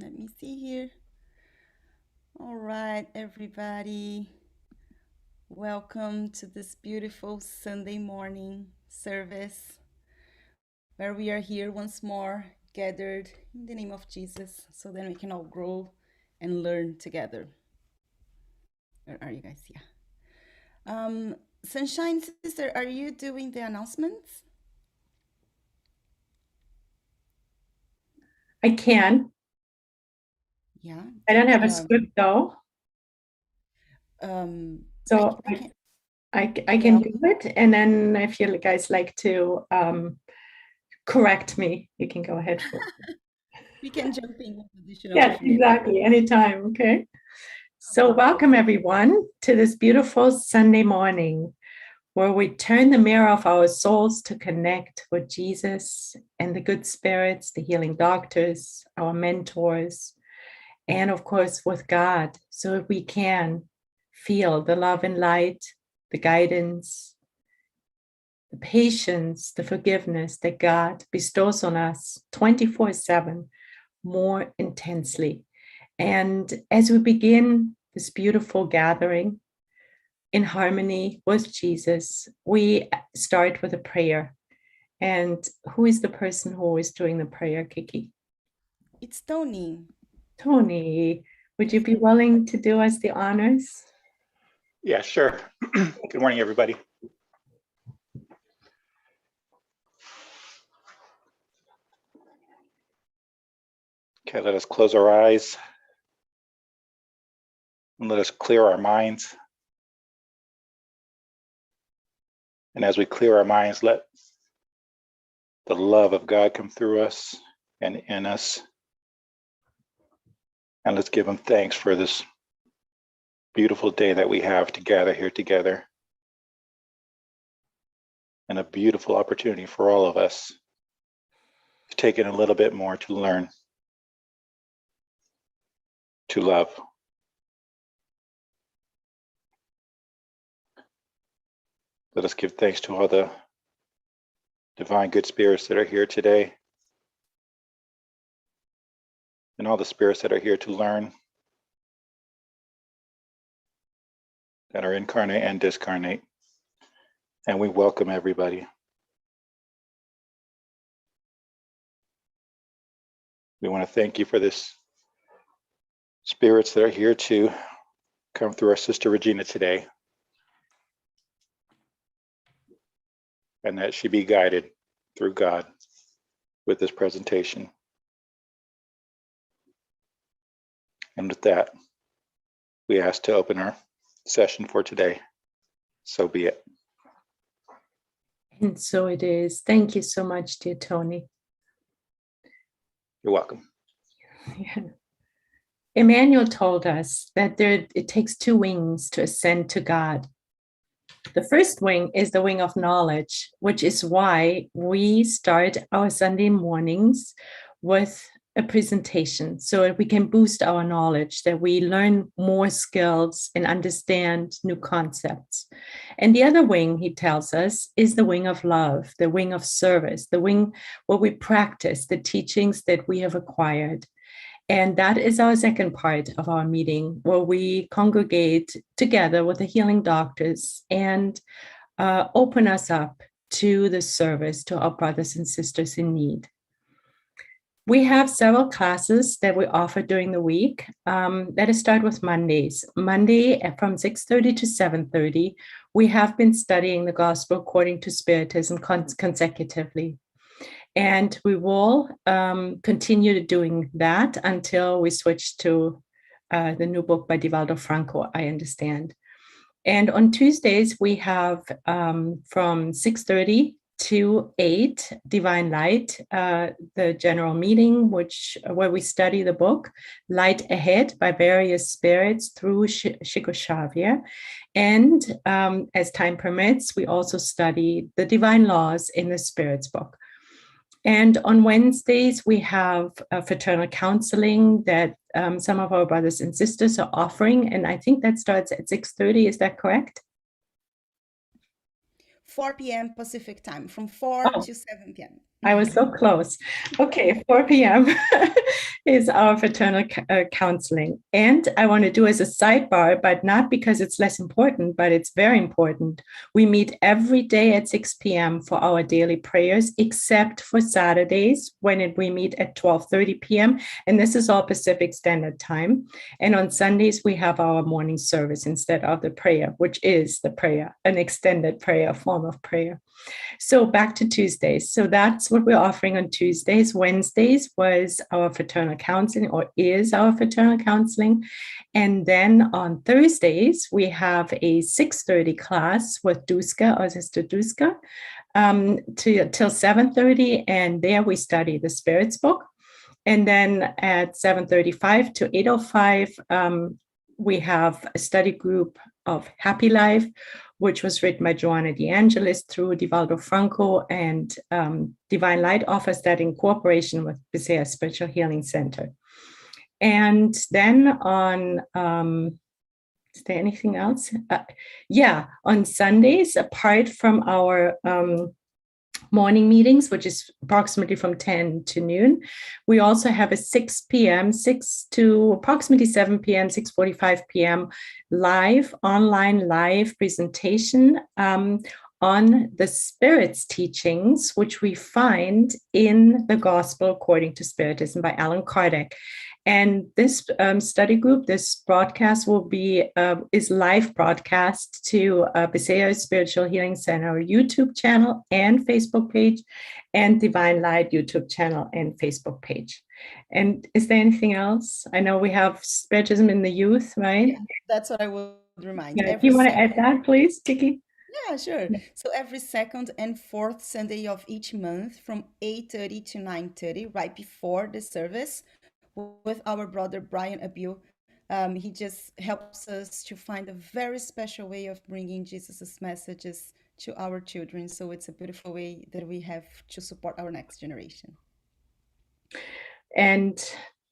Let me see here. All right, everybody. Welcome to this beautiful Sunday morning service where we are here once more, gathered in the name of Jesus, so then we can all grow and learn together. Where are you guys? Yeah. Sunshine Sister, are you doing the announcements? I can. Yeah. I don't have a script though, so I can. I Yeah. can do it. And then if you guys like to correct me, you can go ahead for it. We can jump in with additional Yes, information. exactly. Anytime. Okay. So welcome everyone to this beautiful Sunday morning where we turn the mirror of our souls to connect with Jesus and the good spirits, the healing doctors, our mentors, and of course with God, so we can feel the love and light, the guidance, the patience, the forgiveness that God bestows on us 24/7 more intensely. And as we begin this beautiful gathering in harmony with Jesus, we start with a prayer. And who is the person who is doing the prayer, Kiki? It's Tony. Tony, would you be willing to do us the honors? Yeah, sure. Good morning, everybody. Okay, let us close our eyes and let us clear our minds. And as we clear our minds, let the love of God come through us and in us. And let's give him thanks for this beautiful day that we have to gather here together. And a beautiful opportunity for all of us to take in a little bit more to learn, to love. Let us give thanks to all the divine good spirits that are here today, and all the spirits that are here to learn, that are incarnate and discarnate. And we welcome everybody. We want to thank you for this spirits that are here to come through our sister Regina today, and that she be guided through God with this presentation. And with that, we ask to open our session for today. So be it. And so it is. Thank you so much, dear Tony. You're welcome. Yeah. Emmanuel told us that it takes two wings to ascend to God. The first wing is the wing of knowledge, which is why we start our Sunday mornings with a presentation so that we can boost our knowledge, that we learn more skills and understand new concepts. And the other wing, he tells us, is the wing of love, the wing of service, the wing where we practice the teachings that we have acquired. And that is our second part of our meeting, where we congregate together with the healing doctors and open us up to the service to our brothers and sisters in need. We have several classes that we offer during the week. Let us start with Mondays. Monday from 6:30 to 7:30, we have been studying the Gospel according to Spiritism consecutively. And we will continue doing that until we switch to the new book by Divaldo Franco, I understand. And on Tuesdays, we have from 6:30 to 8, Divine Light, the general meeting, where we study the book Light Ahead by various spirits through Chico Xavier. And as time permits, we also study the divine laws in the Spirits book. And on Wednesdays, we have fraternal counseling that some of our brothers and sisters are offering. And I think that starts at 6:30. Is that correct? 4 p.m. Pacific time, from 4 to 7 p.m. I was so close. Okay, 4 p.m. is our fraternal counseling. And I want to do as a sidebar, but not because it's less important, but it's very important. We meet every day at 6 p.m. for our daily prayers, except for Saturdays when we meet at 12:30 p.m. And this is all Pacific Standard Time. And on Sundays, we have our morning service instead of the prayer, which is the prayer, an extended prayer, form of prayer. So back to Tuesdays. So that's what we're offering on Tuesdays. Wednesdays was our fraternal counseling, or is our fraternal counseling. And then on Thursdays, we have a 6:30 class with Duska, or Sister Duska, till 7:30. And there we study the Spirits book. And then at 7:35 to 8:05, we have a study group of Happy Life, which was written by Joanna DeAngelis through Divaldo Franco, and Divine Light offers that in cooperation with Bisea Spiritual Healing Center. And then on, is there anything else? On Sundays, apart from our morning meetings, which is approximately from 10 to noon, we also have a 6 p.m., 6 to approximately 7 p.m., 6:45 p.m. online live presentation on the Spirit's teachings, which we find in the Gospel According to Spiritism by Allan Kardec. And this study group, this broadcast will be is live broadcast to Bisea Spiritual Healing Center YouTube channel and Facebook page, and Divine Light YouTube channel and Facebook page. And is there anything else? I know we have Spiritism in the youth, right? Yeah, that's what I would remind. Yeah, do you want to add that, please, Kiki? Yeah, sure. So every second and fourth Sunday of each month from 8:30 to 9:30, right before the service, with our brother Brian Abil. He just helps us to find a very special way of bringing Jesus's messages to our children. So it's a beautiful way that we have to support our next generation. And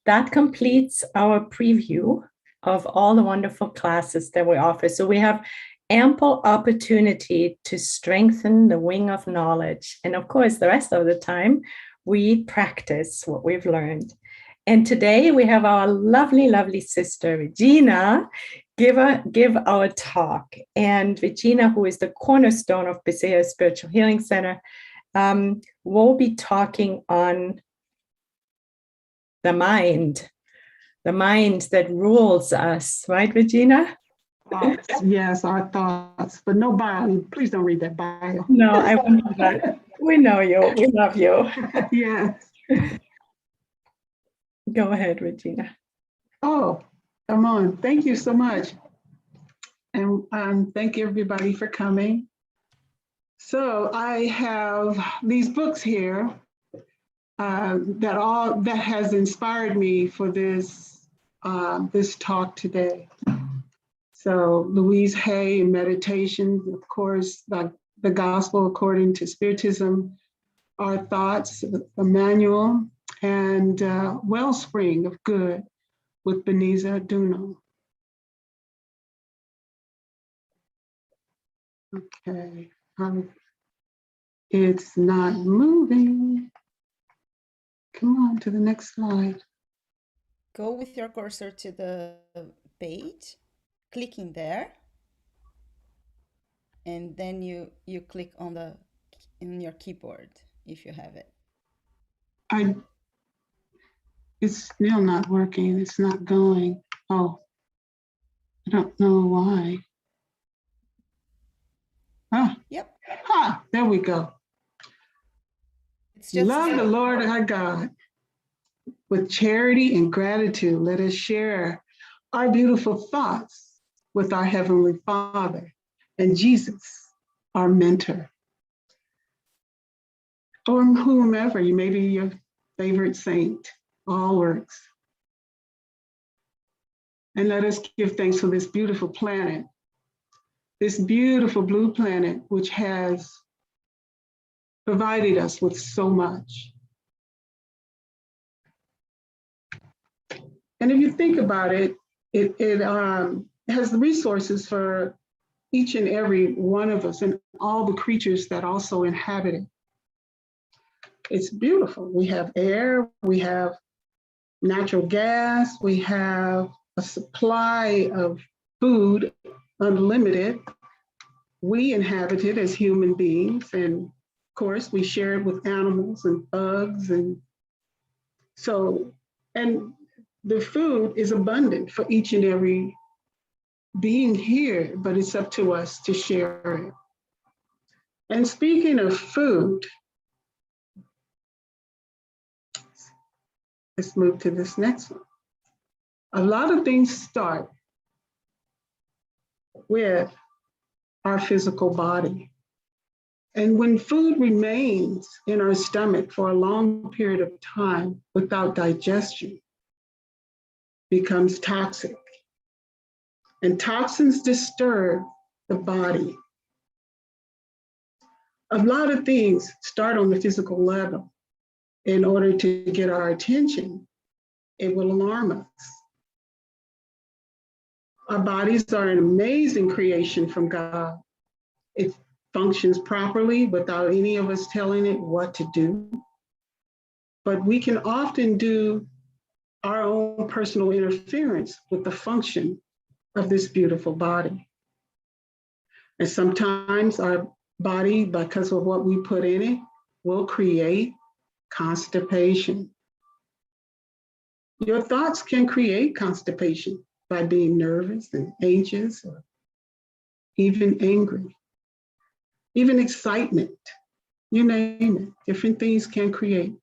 that completes our preview of all the wonderful classes that we offer. So we have ample opportunity to strengthen the wing of knowledge. And of course, the rest of the time, we practice what we've learned. And today we have our lovely, lovely sister, Regina, give our talk. And Regina, who is the cornerstone of Bisea Spiritual Healing Center, will be talking on the mind that rules us, right, Regina? Thoughts, yes, our thoughts, but no bio. Please don't read that bio. No, I won't do that. We know you. We love you. Yes. Go ahead, Regina. Oh, come on. Thank you so much. And thank you everybody for coming. So I have these books here that has inspired me for this talk today. So Louise Hay, Meditations, of course, the Gospel According to Spiritism, Our Thoughts, a manual, and Wellspring of Good with Beniza Duno. Okay, it's not moving. Come on to the next slide. Go with your cursor to the page, clicking there, and then you click on in your keyboard if you have it. It's still not working. It's not going. Oh, I don't know why. Yep. There we go. It's just Love the Lord our God. With charity and gratitude, let us share our beautiful thoughts with our Heavenly Father and Jesus, our mentor. Or whomever, you may be your favorite saint, all works. And let us give thanks for this beautiful planet, this beautiful blue planet, which has provided us with so much. And if you think about it, it has the resources for each and every one of us and all the creatures that also inhabit it. It's beautiful. We have air, we have natural gas, we have a supply of food, unlimited. We inhabit it as human beings, and of course we share it with animals and bugs, and so, and the food is abundant for each and every being here, but it's up to us to share it. And speaking of food, let's move to this next one. A lot of things start with our physical body. And when food remains in our stomach for a long period of time without digestion, becomes toxic. And toxins disturb the body. A lot of things start on the physical level. In order to get our attention, it will alarm us. Our bodies are an amazing creation from God. It functions properly without any of us telling it what to do. But we can often do our own personal interference with the function of this beautiful body. And sometimes our body, because of what we put in it, will create constipation. Your thoughts can create constipation by being nervous and anxious, or even angry, even excitement, you name it, different things can create.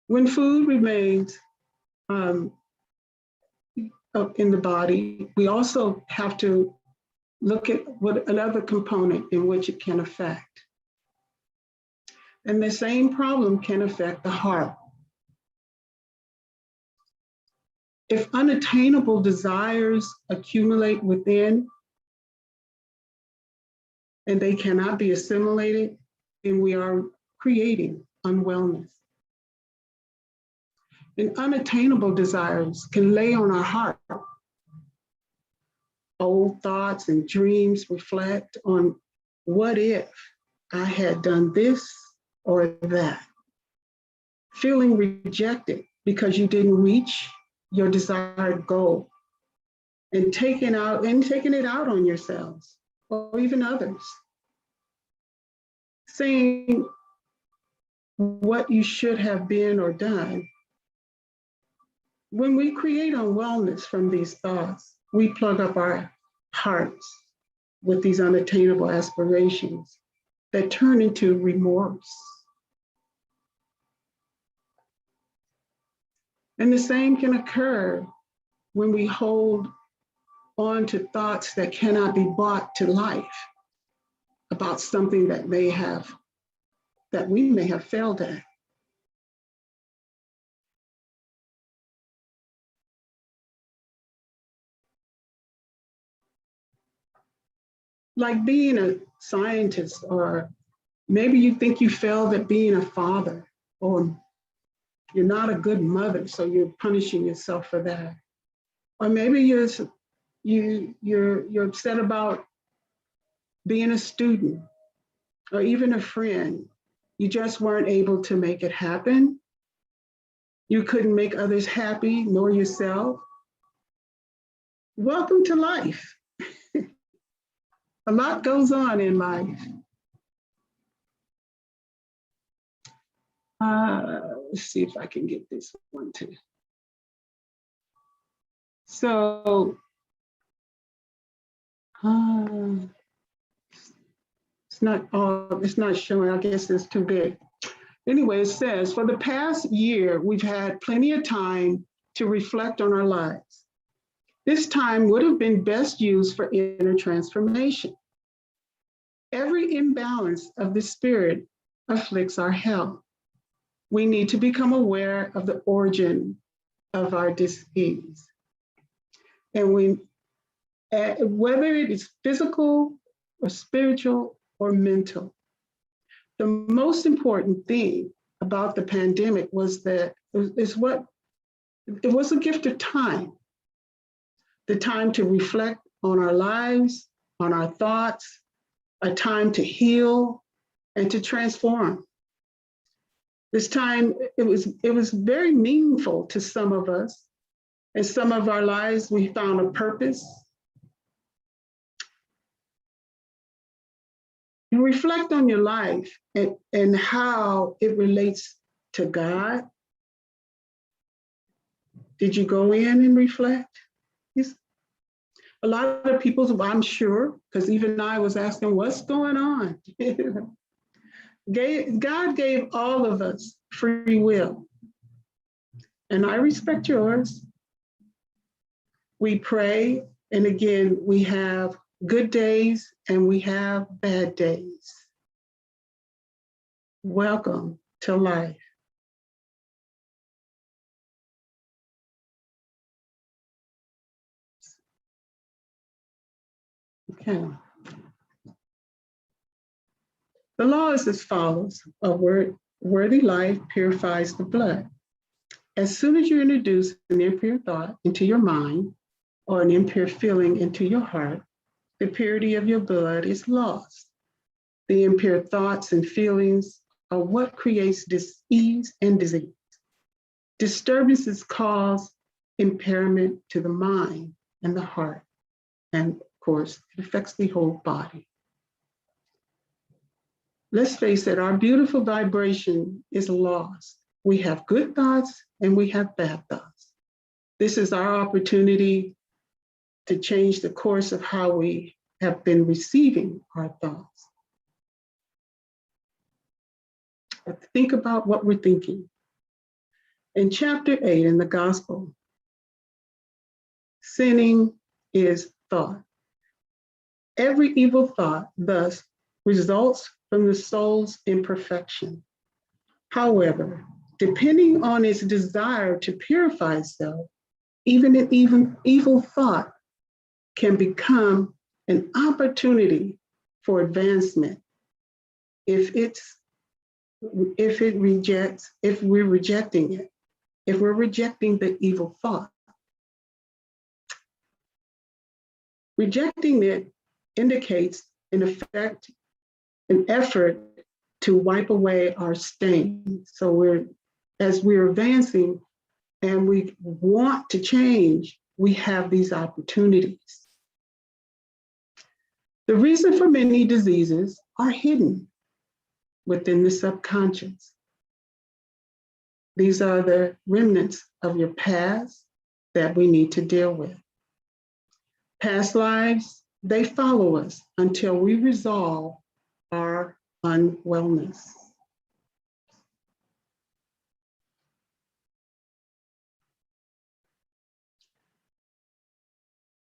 When food remains up in the body, we also have to look at what another component in which it can affect. And the same problem can affect the heart. If unattainable desires accumulate within and they cannot be assimilated, then we are creating unwellness. And unattainable desires can lay on our heart. Old thoughts and dreams reflect on what if I had done this or that. Feeling rejected because you didn't reach your desired goal, and taking it out on yourselves or even others. Saying what you should have been or done. When we create unwellness from these thoughts, we plug up our hearts with these unattainable aspirations that turn into remorse. And the same can occur when we hold on to thoughts that cannot be brought to life about something that we may have failed at. Like being a scientist, or maybe you think you failed at being a father, or you're not a good mother, so you're punishing yourself for that. Or maybe you're upset about being a student, or even a friend. You just weren't able to make it happen. You couldn't make others happy, nor yourself. Welcome to life. A lot goes on in life. Let's see if I can get this one too. So, it's not showing, I guess it's too big. Anyway, it says, for the past year, we've had plenty of time to reflect on our lives. This time would have been best used for inner transformation. Every imbalance of the spirit afflicts our health. We need to become aware of the origin of our disease. And whether it is physical or spiritual or mental, the most important thing about the pandemic was that it was a gift of time. The time to reflect on our lives, on our thoughts, a time to heal and to transform. This time, it was very meaningful to some of us. In some of our lives, we found a purpose. You reflect on your life and how it relates to God. Did you go in and reflect? Yes. A lot of people, I'm sure, because even I was asking, what's going on? God gave all of us free will. And I respect yours. We pray, and again, we have good days and we have bad days. Welcome to life. Okay. The law is as follows: a worthy life purifies the blood. As soon as you introduce an impure thought into your mind or an impure feeling into your heart, the purity of your blood is lost. The impure thoughts and feelings are what creates disease and disease. Disturbances cause impairment to the mind and the heart, and of course, it affects the whole body. Let's face it, our beautiful vibration is lost. We have good thoughts and we have bad thoughts. This is our opportunity to change the course of how we have been receiving our thoughts. But think about what we're thinking. In chapter 8 in the gospel, sinning is thought. Every evil thought, thus, results from the soul's imperfection. However, depending on its desire to purify itself, even an evil thought can become an opportunity for advancement if we're rejecting it, if we're rejecting the evil thought. Rejecting it indicates, in effect, an effort to wipe away our stain. So as we're advancing and we want to change, we have these opportunities. The reason for many diseases are hidden within the subconscious. These are the remnants of your past that we need to deal with. Past lives, they follow us until we resolve our unwellness.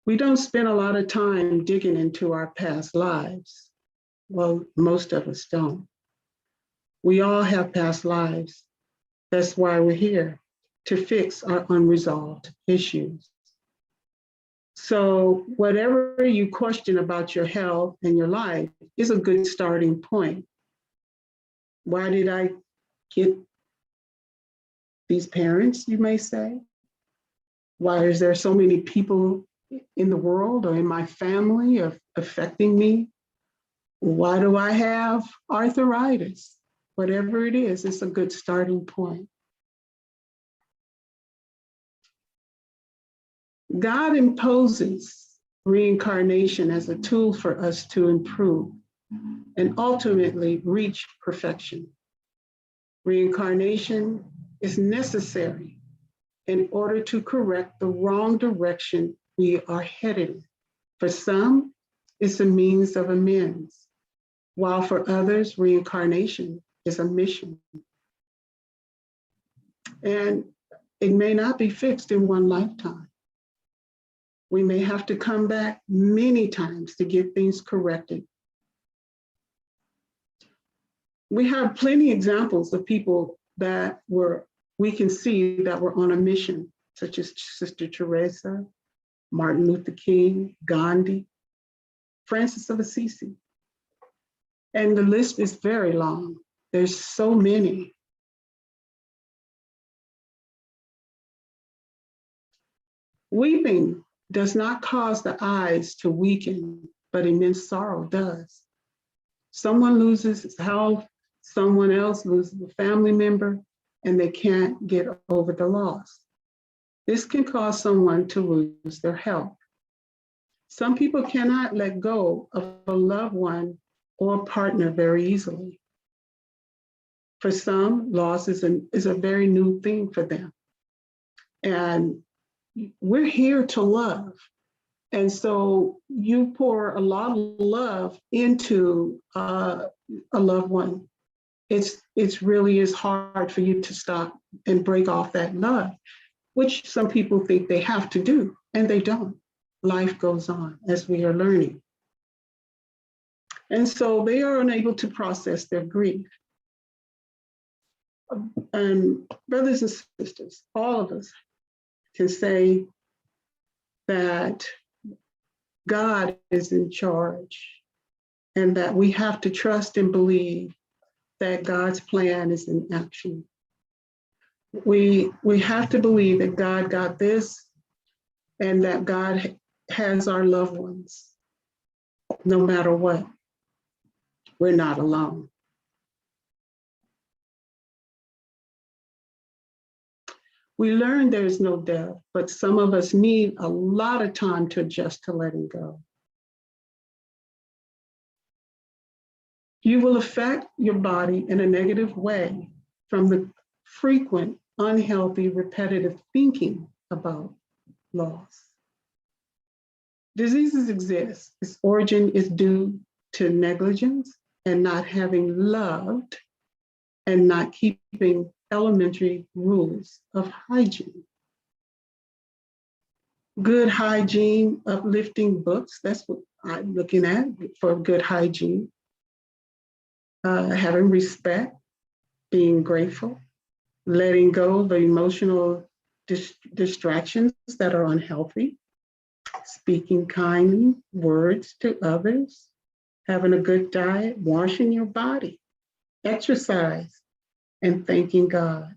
We don't spend a lot of time digging into our past lives. Well, most of us don't. We all have past lives. That's why we're here, to fix our unresolved issues. So whatever you question about your health and your life is a good starting point. Why did I get these parents, you may say? Why is there so many people in the world or in my family affecting me? Why do I have arthritis? Whatever it is, it's a good starting point. God imposes reincarnation as a tool for us to improve and ultimately reach perfection. Reincarnation is necessary in order to correct the wrong direction we are headed in. For some, it's a means of amends, while for others, reincarnation is a mission. And it may not be fixed in one lifetime. We may have to come back many times to get things corrected. We have plenty of examples of people that we can see that were on a mission, such as Sister Teresa, Martin Luther King, Gandhi, Francis of Assisi. And the list is very long. There's so many. Weeping does not cause the eyes to weaken, but immense sorrow does. Someone loses his health, someone else loses a family member, and they can't get over the loss. This can cause someone to lose their health. Some people cannot let go of a loved one or partner very easily. For some, loss is a very new thing for them. And we're here to love. And so you pour a lot of love into a loved one. It's really is hard for you to stop and break off that love, which some people think they have to do, and they don't. Life goes on as we are learning. And so they are unable to process their grief. And brothers and sisters, all of us can say that God is in charge and that we have to trust and believe that God's plan is in action. We have to believe that God got this and that God has our loved ones, no matter what. We're not alone. We learn there is no death, but some of us need a lot of time to adjust to letting go. You will affect your body in a negative way from the frequent, unhealthy, repetitive thinking about loss. Diseases exist. Its origin is due to negligence and not having loved and not keeping elementary rules of hygiene. Good hygiene, uplifting books, that's what I'm looking at for good hygiene. Having respect, being grateful, letting go of the emotional distractions that are unhealthy, speaking kindly words to others, having a good diet, washing your body, exercise, and thanking God.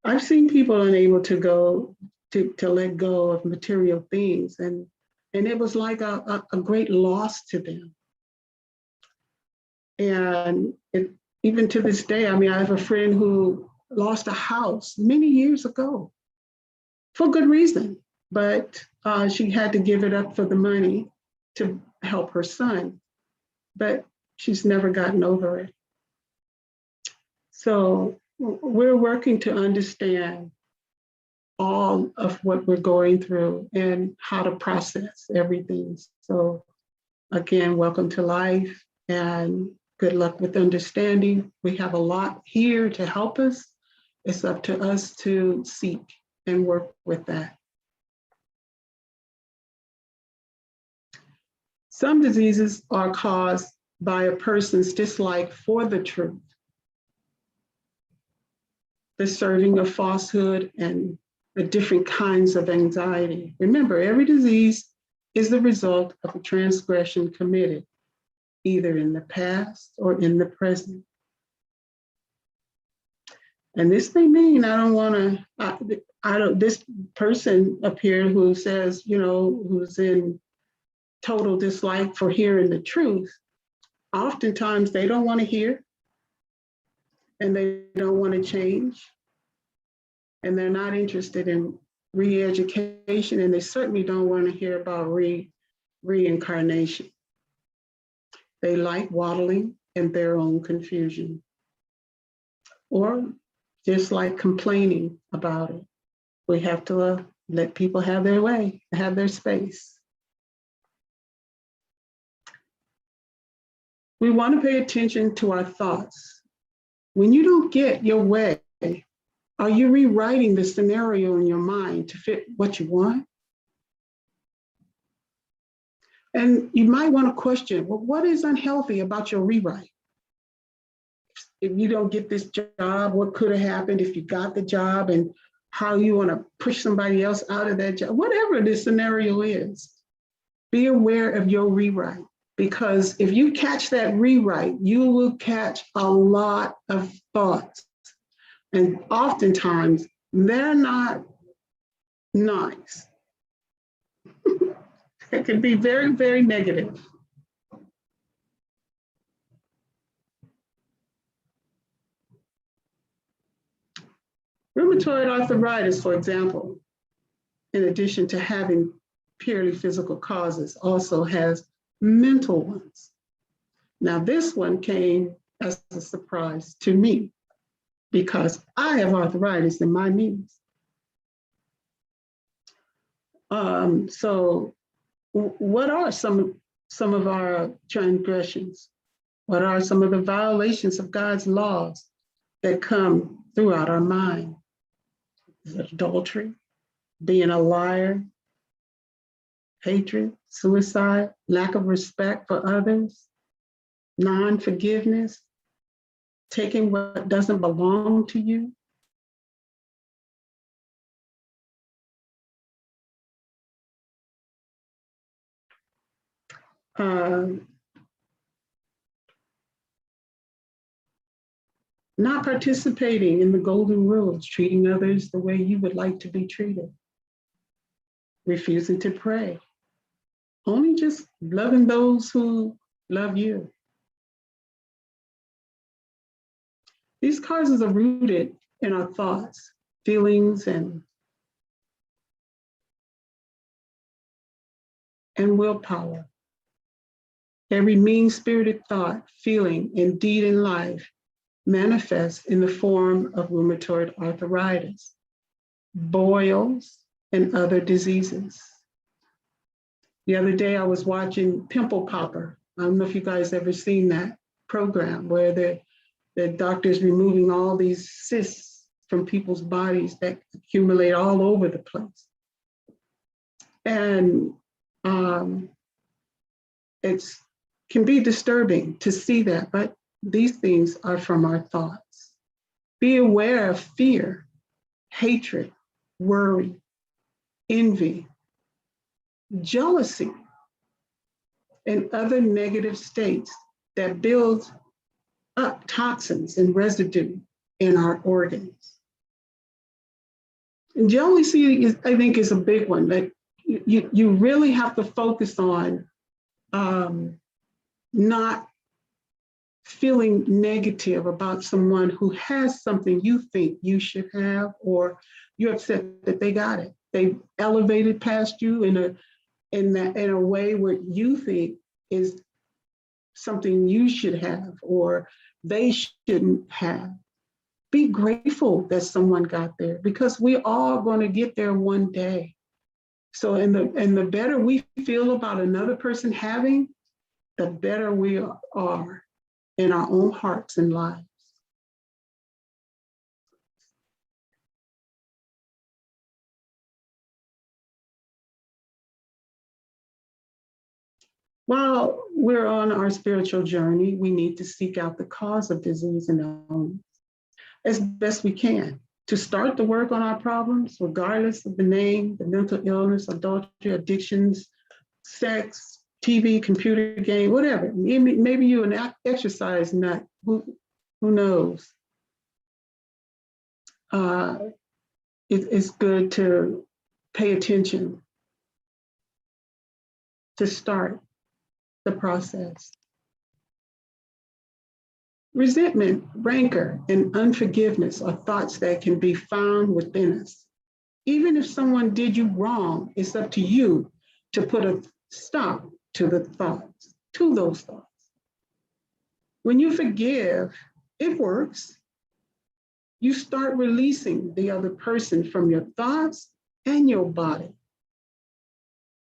I've seen people unable to let go of material things, and it was like a great loss to them. And even to this day, I mean, I have a friend who lost a house many years ago for good reason, but she had to give it up for the money to help her son, but she's never gotten over it. So we're working to understand all of what we're going through and how to process everything. So again, welcome to life and good luck with understanding. We have a lot here to help us. It's up to us to seek and work with that. Some diseases are caused by a person's dislike for the truth, the serving of falsehood, and the different kinds of anxiety. Remember, every disease is the result of a transgression committed, either in the past or in the present. And this may mean this person up here who says, who's in total dislike for hearing the truth, oftentimes they don't want to hear and they don't want to change. And they're not interested in re-education, and they certainly don't want to hear about reincarnation. They like waddling in their own confusion, or just like complaining about it. We have to let people have their way, have their space. We want to pay attention to our thoughts. When you don't get your way, are you rewriting the scenario in your mind to fit what you want? And you might want to question, well, what is unhealthy about your rewrite? If you don't get this job, what could have happened if you got the job, and how you want to push somebody else out of that job? Whatever the scenario is, be aware of your rewrite, because if you catch that rewrite, you will catch a lot of thoughts. And oftentimes, they're not nice. It can be very, very negative. Rheumatoid arthritis, for example, in addition to having purely physical causes, also has mental ones. Now, this one came as a surprise to me because I have arthritis in my knees. So what are some of our transgressions? What are some of the violations of God's laws that come throughout our mind? Is it adultery, being a liar, hatred, suicide, lack of respect for others, non-forgiveness, taking what doesn't belong to you? Not participating in the golden rules, treating others the way you would like to be treated, refusing to pray, only just loving those who love you. These causes are rooted in our thoughts, feelings, and willpower. Every mean-spirited thought, feeling, and deed in life manifests in the form of rheumatoid arthritis, boils, and other diseases. The other day I was watching Pimple Popper. I don't know if you guys ever seen that program where the doctors removing all these cysts from people's bodies that accumulate all over the place. And it can be disturbing to see that, but these things are from our thoughts. Be aware of fear, hatred, worry, envy, jealousy, and other negative states that build up toxins and residue in our organs. And jealousy, I think, is a big one that you really have to focus on not feeling negative about someone who has something you think you should have, or you're upset that they got it. They elevated past you in a way where you think is something you should have or they shouldn't have. Be grateful that someone got there, because we all going to get there one day. So, and the better we feel about another person having, the better we are in our own hearts and lives. While we're on our spiritual journey, we need to seek out the cause of disease and illness as best we can. To start the work on our problems, regardless of the name, the mental illness, adultery, addictions, sex, TV, computer game, whatever. Maybe you're an exercise nut, who knows? It's good to pay attention, to start the process. Resentment, rancor, and unforgiveness are thoughts that can be found within us. Even if someone did you wrong, it's up to you to put a stop to the thoughts, to those thoughts. When you forgive, it works. You start releasing the other person from your thoughts and your body.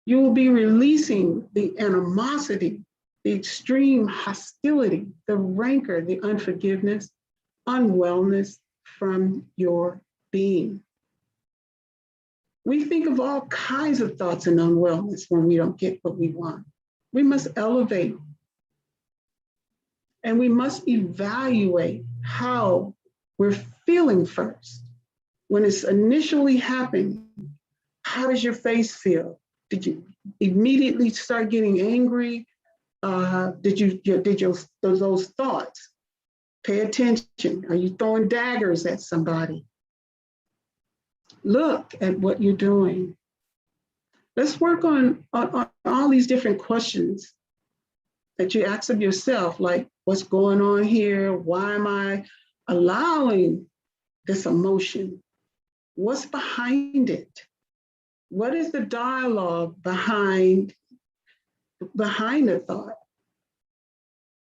You will be releasing the animosity, the extreme hostility, the rancor, the unforgiveness, unwellness from your being. We think of all kinds of thoughts and unwellness when we don't get what we want. We must elevate, and we must evaluate how we're feeling first. When it's initially happening, how does your face feel? Did you immediately start getting angry? Did those thoughts? Pay attention. Are you throwing daggers at somebody? Look at what you're doing. Let's work on all these different questions that you ask of yourself, like, what's going on here? Why am I allowing this emotion? What's behind it? What is the dialogue behind the thought?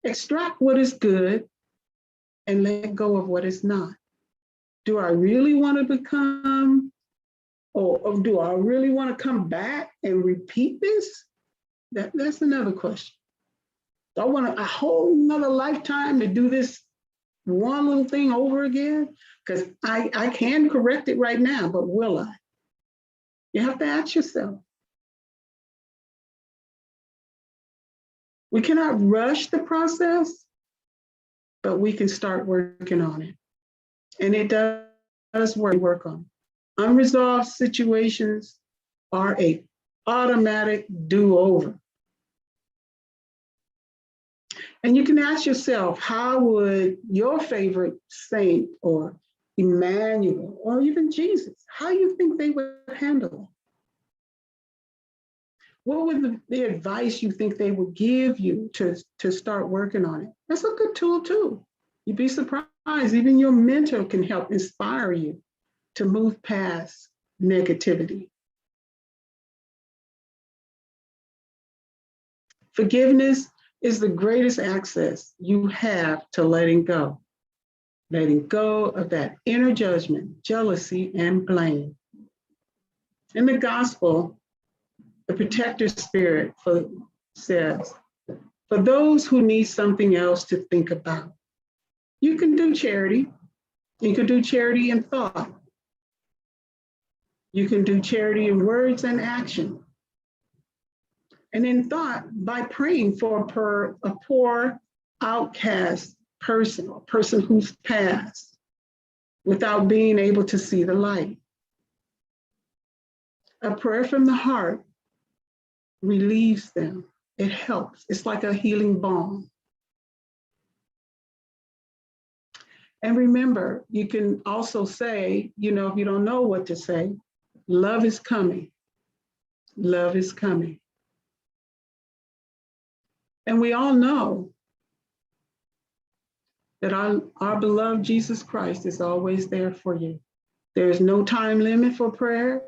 Extract what is good and let go of what is not. Do I really want to become, or do I really want to come back and repeat this? That's another question. Do I want a whole nother lifetime to do this one little thing over again? Because I can correct it right now, but will I? You have to ask yourself. We cannot rush the process, but we can start working on it. And it does work on. Unresolved situations are an automatic do-over. And you can ask yourself, how would your favorite saint or Emmanuel or even Jesus, how do you think they would handle it? What would the advice you think they would give you to start working on it? That's a good tool too. You'd be surprised, even your mentor can help inspire you to move past negativity. Forgiveness is the greatest access you have to letting go of that inner judgment, jealousy, and blame. In the gospel, the protector spirit says, for those who need something else to think about, you can do charity. You can do charity in thought. You can do charity in words and action. And in thought, by praying for a poor, outcast person, or person who's passed without being able to see the light. A prayer from the heart relieves them. It helps. It's like a healing balm. And remember, you can also say, if you don't know what to say, love is coming. Love is coming. And we all know that our beloved Jesus Christ is always there for you. There is no time limit for prayer.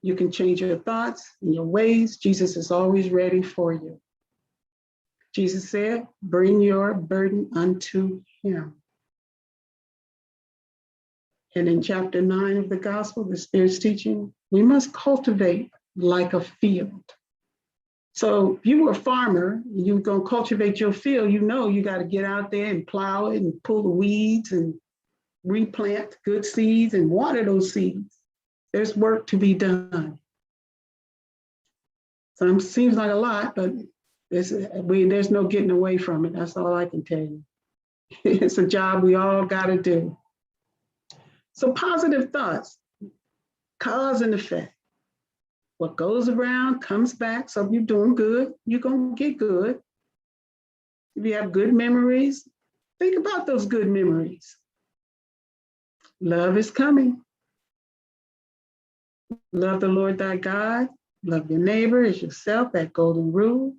You can change your thoughts and your ways. Jesus is always ready for you. Jesus said, bring your burden unto him. And in chapter 9 of the gospel, the Spirit's teaching, we must cultivate like a field. So if you were a farmer, you're going to cultivate your field, you got to get out there and plow it and pull the weeds and replant good seeds and water those seeds. There's work to be done. Seems like a lot, but there's no getting away from it. That's all I can tell you. It's a job we all got to do. So positive thoughts, cause and effect. What goes around comes back. So if you're doing good, you're going to get good. If you have good memories, think about those good memories. Love is coming. Love the Lord thy God. Love your neighbor as yourself, that golden rule.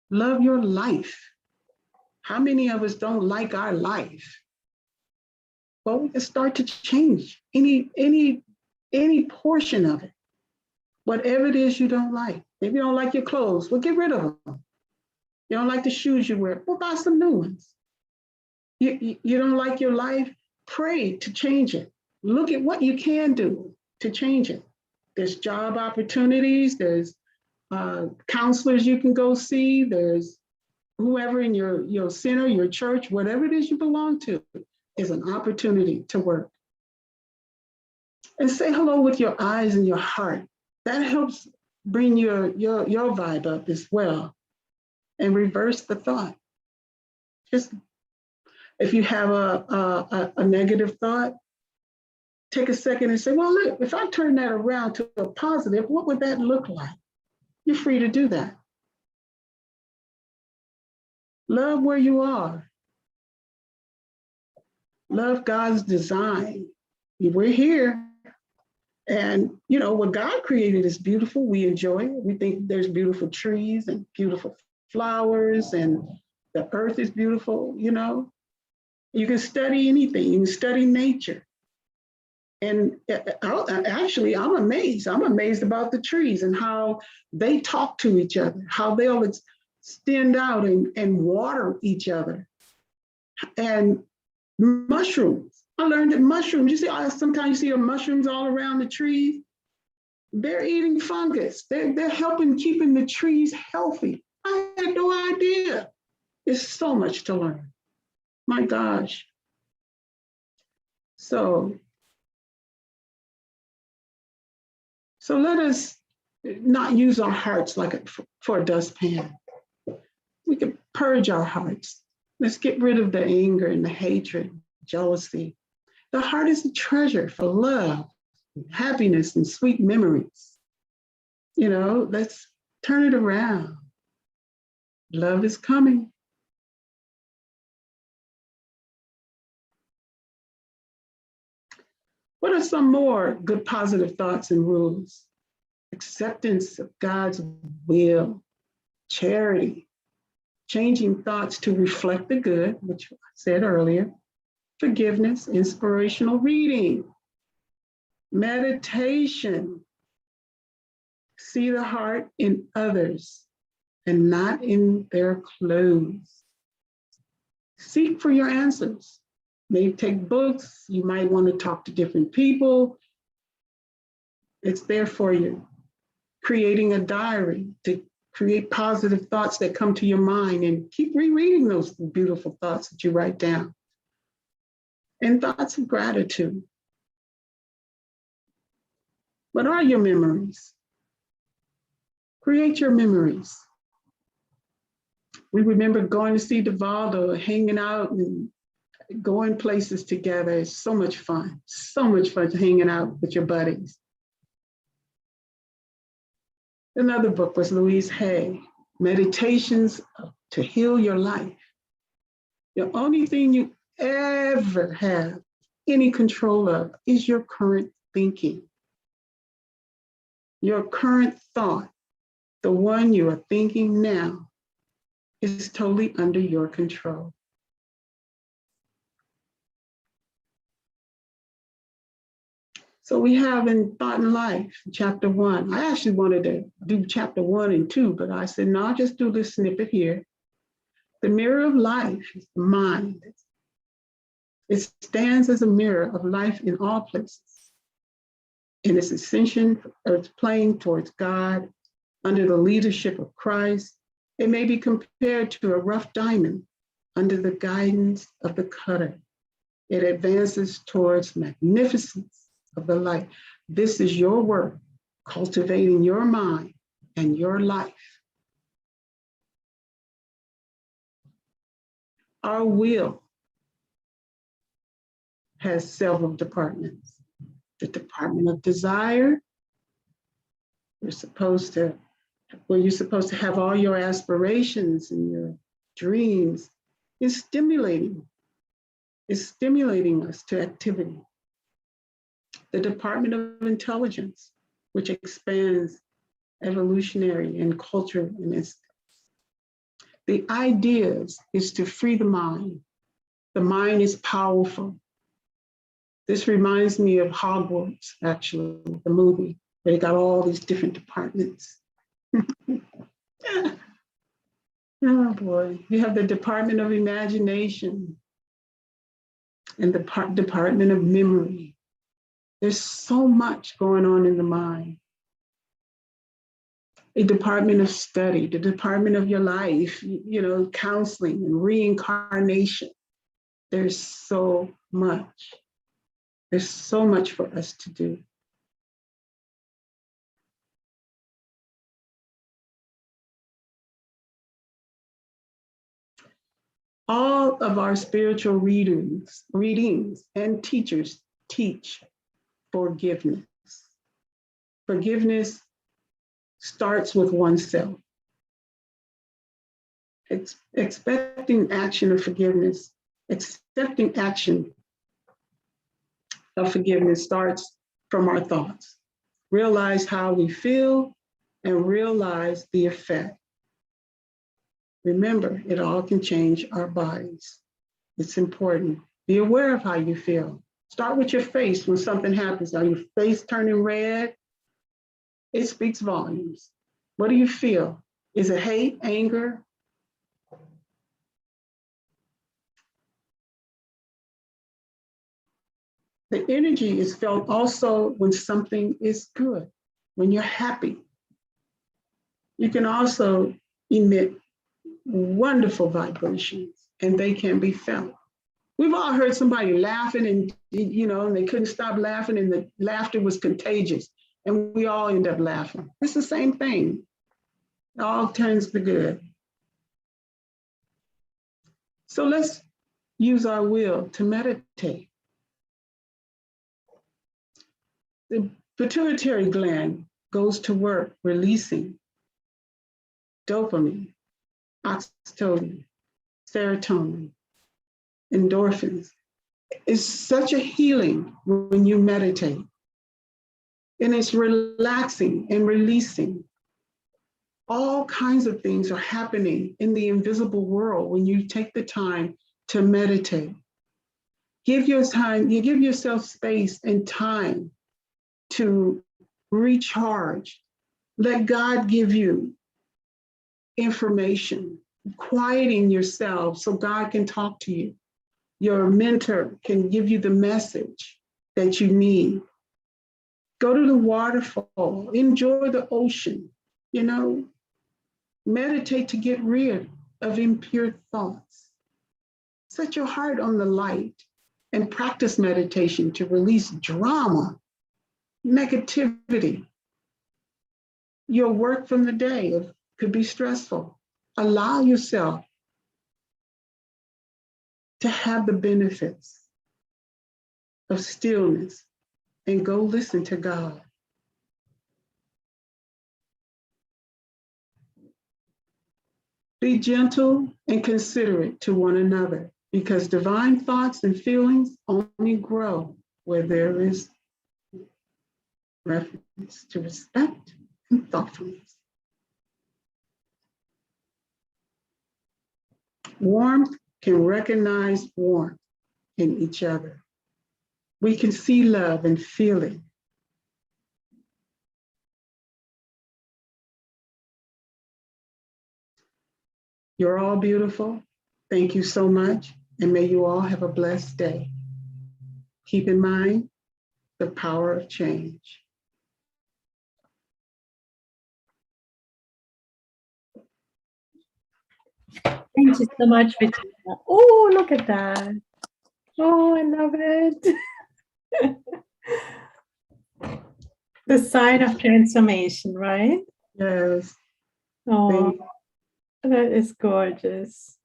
Love your life. How many of us don't like our life? Well, we can start to change any portion of it. Whatever it is you don't like. If you don't like your clothes, well, get rid of them. You don't like the shoes you wear, well, buy some new ones. You don't like your life, pray to change it. Look at what you can do to change it. There's job opportunities, there's counselors you can go see, there's whoever in your center, your church, whatever it is you belong to, is an opportunity to work. And say hello with your eyes and your heart. That helps bring your vibe up as well and reverse the thought. Just if you have a negative thought, take a second and say, well, look, if I turn that around to a positive, what would that look like? You're free to do that. Love where you are. Love God's design. We're here. And, what God created is beautiful. We enjoy it. We think there's beautiful trees and beautiful flowers and the earth is beautiful, You can study anything. You can study nature. And actually, I'm amazed. I'm amazed about the trees and how they talk to each other, how they'll extend out and water each other. And mushrooms. I learned that mushrooms, you see, sometimes you see the mushrooms all around the trees. They're eating fungus. They're helping keeping the trees healthy. I had no idea. There's so much to learn. My gosh. So let us not use our hearts like for a dustpan. We can purge our hearts. Let's get rid of the anger and the hatred, jealousy. The heart is a treasure for love, happiness, and sweet memories. You know, let's turn it around. Love is coming. What are some more good positive thoughts and rules? Acceptance of God's will, charity, changing thoughts to reflect the good, which I said earlier, forgiveness, inspirational reading, meditation, see the heart in others and not in their clothes. Seek for your answers. Maybe take books. You might want to talk to different people. It's there for you. Creating a diary to create positive thoughts that come to your mind and keep rereading those beautiful thoughts that you write down. And thoughts of gratitude. What are your memories? Create your memories. We remember going to see Divaldo, hanging out and going places together. It's so much fun hanging out with your buddies. Another book was Louise Hay, Meditations to Heal Your Life. The only thing you ever have any control of is your current thinking. Your current thought, the one you are thinking now, is totally under your control. So we have in Thought and Life, chapter 1. I actually wanted to do chapter 1 and 2, but I said, no, I'll just do this snippet here. The mirror of life is the mind. It stands as a mirror of life in all places. In its ascension, or its plane towards God, under the leadership of Christ, it may be compared to a rough diamond under the guidance of the cutter. It advances towards magnificence of the light. This is your work, cultivating your mind and your life. Our will has several departments. The department of desire, where you're supposed to have all your aspirations and your dreams, is stimulating us to activity. The Department of Intelligence, which expands evolutionary and culture and instincts. The ideas is to free the mind. The mind is powerful. This reminds me of Hogwarts, actually, the movie, where they got all these different departments. Oh boy, you have the Department of Imagination and the Department of Memory. There's so much going on in the mind. A department of study, the department of your life, counseling and reincarnation. There's so much. There's so much for us to do. All of our spiritual readings and teachers teach forgiveness. Forgiveness starts with oneself. Expecting action of forgiveness, accepting action of forgiveness starts from our thoughts. Realize how we feel and realize the effect. Remember, it all can change our bodies. It's important. Be aware of how you feel. Start with your face when something happens. Are your face turning red? It speaks volumes. What do you feel? Is it hate, anger? The energy is felt also when something is good, when you're happy. You can also emit wonderful vibrations, and they can be felt. We've all heard somebody laughing and and they couldn't stop laughing, and the laughter was contagious, and we all end up laughing. It's the same thing. It all turns to good. So let's use our will to meditate. The pituitary gland goes to work releasing dopamine, oxytocin, serotonin, endorphins. It's such a healing when you meditate. And it's relaxing and releasing. All kinds of things are happening in the invisible world when you take the time to meditate. You give yourself space and time to recharge. Let God give you information, quieting yourself so God can talk to you. Your mentor can give you the message that you need. Go to the waterfall, enjoy the ocean, meditate to get rid of impure thoughts. Set your heart on the light and practice meditation to release drama, negativity. Your work from the day could be stressful. Allow yourself to have the benefits of stillness and go listen to God. Be gentle and considerate to one another, because divine thoughts and feelings only grow where there is reference to respect and thoughtfulness. Warmth can recognize warmth in each other. We can see love and feel it. You're all beautiful. Thank you so much, and may you all have a blessed day. Keep in mind the power of change. Thank you so much, Regina. Oh, look at that. Oh, I love it. The sign of transformation, right? Yes. Oh, that is gorgeous.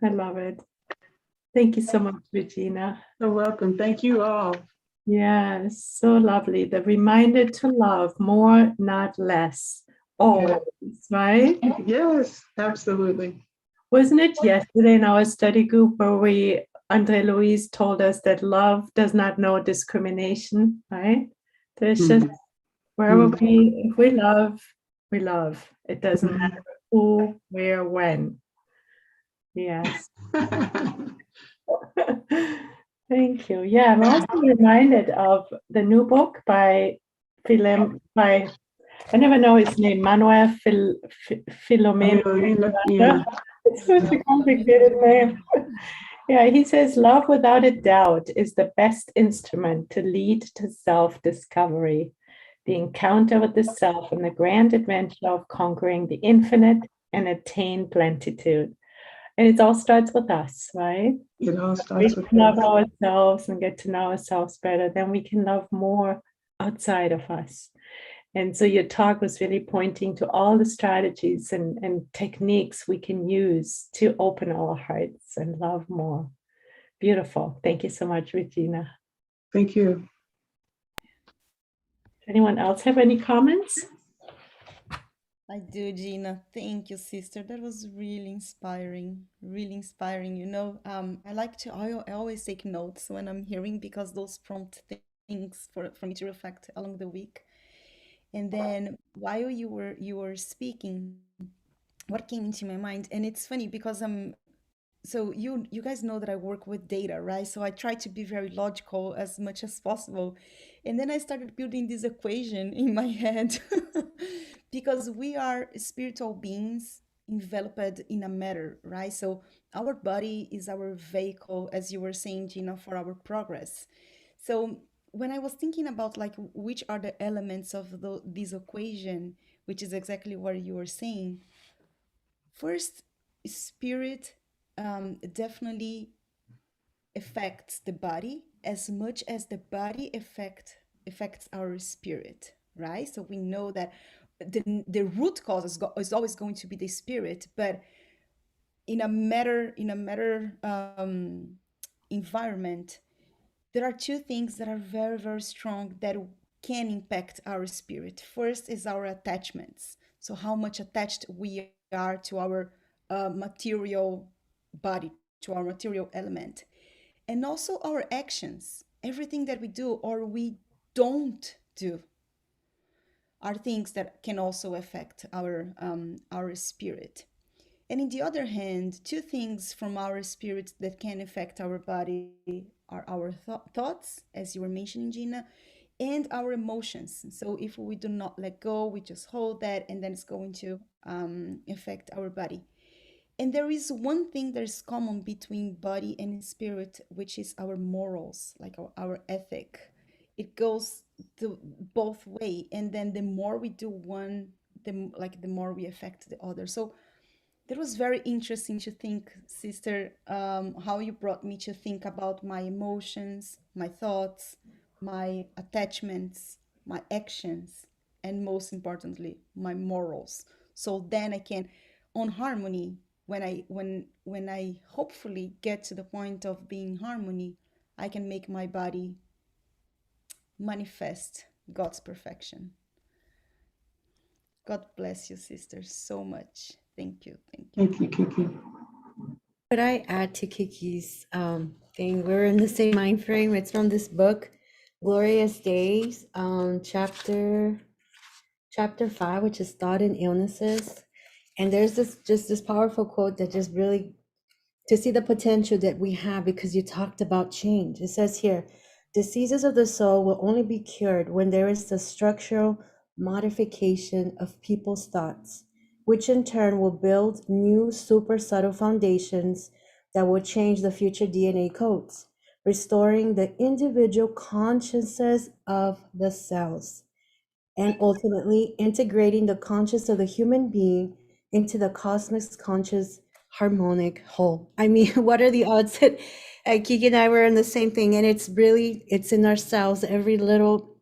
I love it. Thank you so much, Regina. You're welcome. Thank you all. Yes, so lovely. The reminder to love more, not less. Always, right? Yes, absolutely. Wasn't it yesterday in our study group where Andre Louise told us that love does not know discrimination, right? There's just wherever if we love, we love. It doesn't matter who, where, when. Yes. Thank you. Yeah, I'm also reminded of the new book by I never know his name, Manuel Filomeno. Yeah. It's such a complicated name. Yeah, he says love without a doubt is the best instrument to lead to self-discovery, the encounter with the self, and the grand adventure of conquering the infinite and attain plentitude. And it all starts with us, right? It all We starts with can love us. ourselves and get to know ourselves better, then we can love more outside of us. And so your talk was really pointing to all the strategies and techniques we can use to open our hearts and love more. Beautiful. Thank you so much, Regina. Thank you. Anyone else have any comments? I do, Gina. Thank you, sister. That was really inspiring. Really inspiring. I always take notes when I'm hearing, because those prompt things for me to reflect along the week. And then while you were speaking, what came into my mind, and it's funny because so you guys know that I work with data, right? So I try to be very logical as much as possible. And then I started building this equation in my head because we are spiritual beings enveloped in a matter, right? So our body is our vehicle, as you were saying, Gina, for our progress. So when I was thinking about like which are the elements of this equation, which is exactly what you were saying, first, spirit definitely affects the body as much as the body affects our spirit, right? So we know that the root cause is always going to be the spirit, but in a matter environment, there are two things that are very, very strong that can impact our spirit. First is our attachments. So, how much attached we are to our material body, to our material element. And also our actions. Everything that we do or we don't do are things that can also affect our spirit. And in the other hand, two things from our spirit that can affect our body are our thoughts, as you were mentioning, Gina, and our emotions. So if we do not let go, we just hold that, and then it's going to affect our body. And there is one thing that is common between body and spirit, which is our morals, like our ethic. It goes the both way, and then the more we do one, the more we affect the other. So that was very interesting to think, sister, how you brought me to think about my emotions, my thoughts, my attachments, my actions, and most importantly, my morals. So then I can, on harmony, when I hopefully get to the point of being harmony, I can make my body manifest God's perfection. God bless you, sisters, so much. Thank you. Thank you. Thank you, Kiki. Could I add to Kiki's thing? We're in the same mind frame. It's from this book, Glorious Days, chapter 5, which is Thought and Illnesses. And there's this powerful quote that just really to see the potential that we have because you talked about change. It says here, diseases of the soul will only be cured when there is the structural modification of people's thoughts, which in turn will build new super subtle foundations that will change the future DNA codes, restoring the individual consciousness of the cells and ultimately integrating the conscious of the human being into the cosmic conscious harmonic whole. I mean, what are the odds that Kiki and I were in the same thing? And it's in ourselves, every little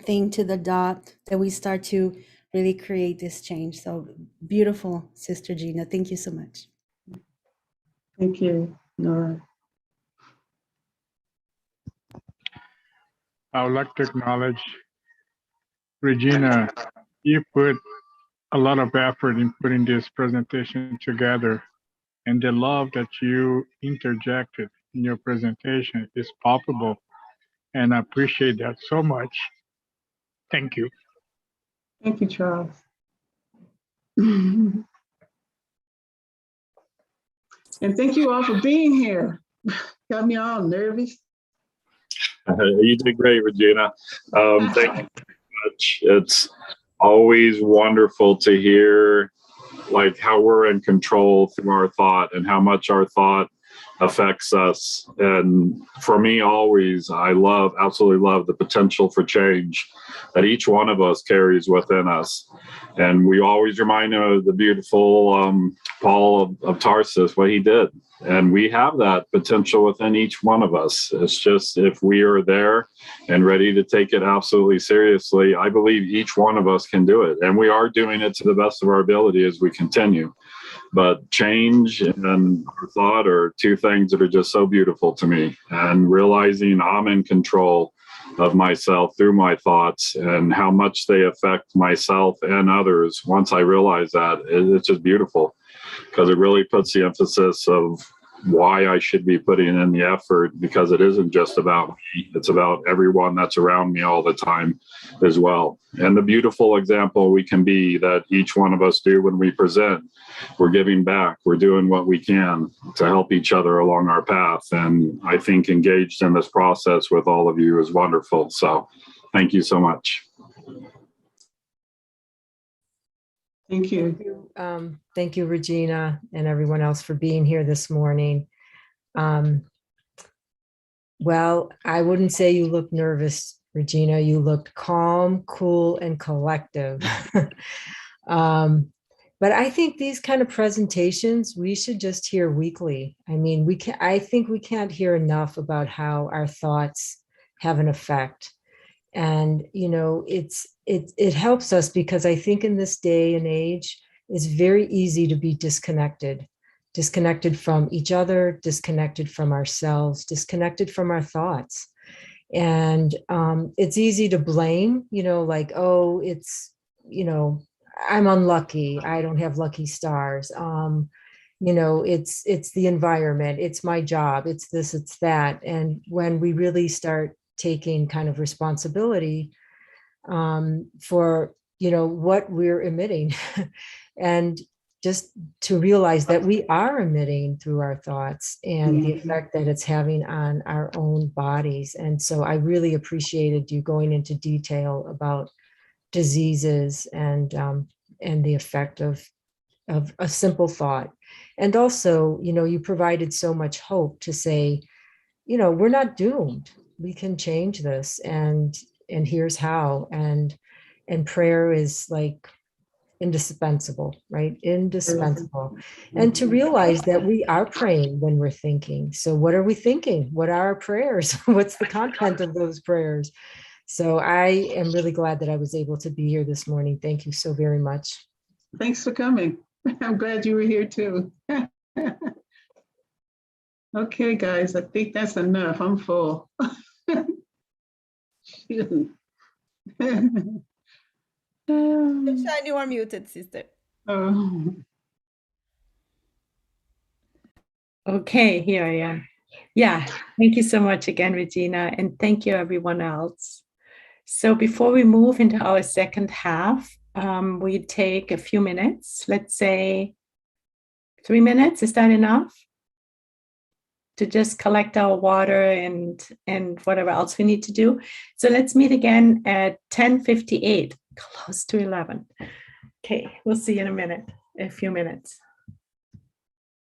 thing to the dot that we start to really create this change. So beautiful, Sister Gina. Thank you so much. Thank you, Nora. I would like to acknowledge Regina. You put a lot of effort in putting this presentation together, and the love that you interjected in your presentation is palpable, and I appreciate that so much. Thank you. Thank you, Charles. And thank you all for being here. Got me all nervous. You did great, Regina. Thank you very much. It's always wonderful to hear like how we're in control through our thought and how much our thought affects us. And for me, always, I absolutely love the potential for change that each one of us carries within us. And we always remind him of the beautiful Paul of Tarsus, what he did. And we have that potential within each one of us. It's just if we are there and ready to take it absolutely seriously, I believe each one of us can do it. And we are doing it to the best of our ability as we continue. But change and our thought are two things that are just so beautiful to me. And realizing I'm in control of myself through my thoughts and how much they affect myself and others. Once I realize that, it's just beautiful because it really puts the emphasis of why I should be putting in the effort, because it isn't just about me. It's about everyone that's around me all the time as well. And the beautiful example we can be that each one of us do when we present, we're giving back, we're doing what we can to help each other along our path. And I think engaged in this process with all of you is wonderful. So thank you so much. Thank you. Thank you, Regina, and everyone else for being here this morning. Well, I wouldn't say you look nervous, Regina. You looked calm, cool, and collective. But I think these kind of presentations we should just hear weekly. I mean, I think we can't hear enough about how our thoughts have an effect. And, you know, it helps us, because I think in this day and age, it's very easy to be disconnected from each other, disconnected from ourselves, disconnected from our thoughts. And it's easy to blame, you know, like, oh, it's, you know, I'm unlucky, I don't have lucky stars. You know, it's the environment, it's my job, it's this, it's that. And when we really start taking kind of responsibility for, you know, what we're emitting and just to realize that we are emitting through our thoughts and the effect that it's having on our own bodies. And so I really appreciated you going into detail about diseases and the effect of a simple thought. And also, you know, you provided so much hope to say, you know, we're not doomed. We can change this, and here's how. And prayer is like indispensable, right? Indispensable. And to realize that we are praying when we're thinking. So what are we thinking? What are our prayers? What's the content of those prayers? So I am really glad that I was able to be here this morning. Thank you so very much. Thanks for coming. I'm glad you were here too. Okay, guys, I think that's enough. I'm full. Shine, you are muted, sister. Oh. Okay, here I am. Yeah, thank you so much again, Regina, and thank you everyone else. So before we move into our second half, we take a few minutes, let's say 3 minutes. Is that enough? To just collect our water and whatever else we need to do. So let's meet again at 10:58, close to 11. Okay, we'll see you in a few minutes.